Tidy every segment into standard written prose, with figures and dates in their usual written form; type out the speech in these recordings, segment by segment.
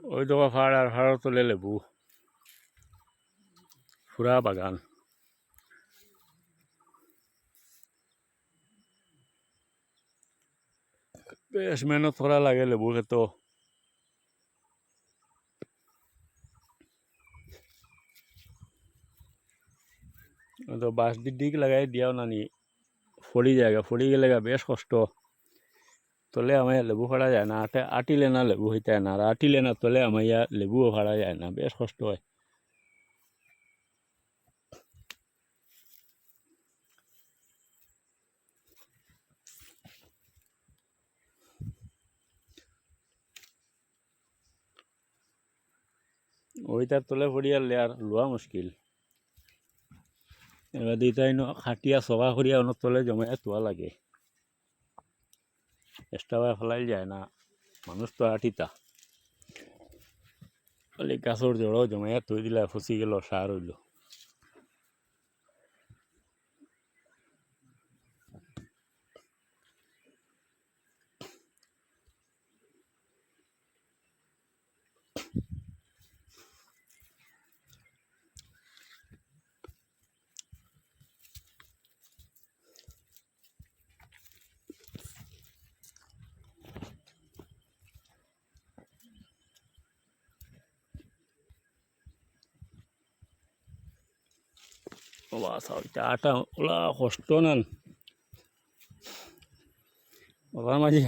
ওই দেখো পাহাড় আর পাহাড়ের তলে লেবু পুরা বাগান। বেশ মেহনত করা লাগে লেবু খেত। তো বাঁশ দিক লাগাই দিয়াও নানি ফড়ি জায়গা ফড়ি গেলে বেশ কষ্ট। তলে আমার লেবু ফাড়া যায় না, আটিলে না লেবু হইতে না, আর আটিলে না তলে আমার লেবুও ফাড়া যায় না, বেশ কষ্ট হয়। ওইটার তলে ফড়িয়ালে আর লোয়া মুশকিল। এবার দুইটাই খাটিয়া চকা করিয়া অনেক তলে জমাইয়া তোয়া লাগে, এক্সট্রা ফেলাই যায় না, মানুষ তো আটিতা খালি গাছর জড়ো জমাইয়া থই দিলা ফসি গেল সার হইল। আটা ওলা কষ্ট নান ওলার মাঝে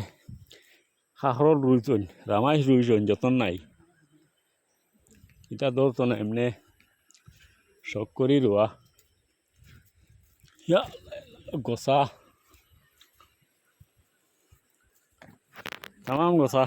খাখরত রুইছন রামাইশ রুইছন যতন নাই, এটা ধরতো না এমনি শখ করি রোয়া গোসা তামাম গোসা।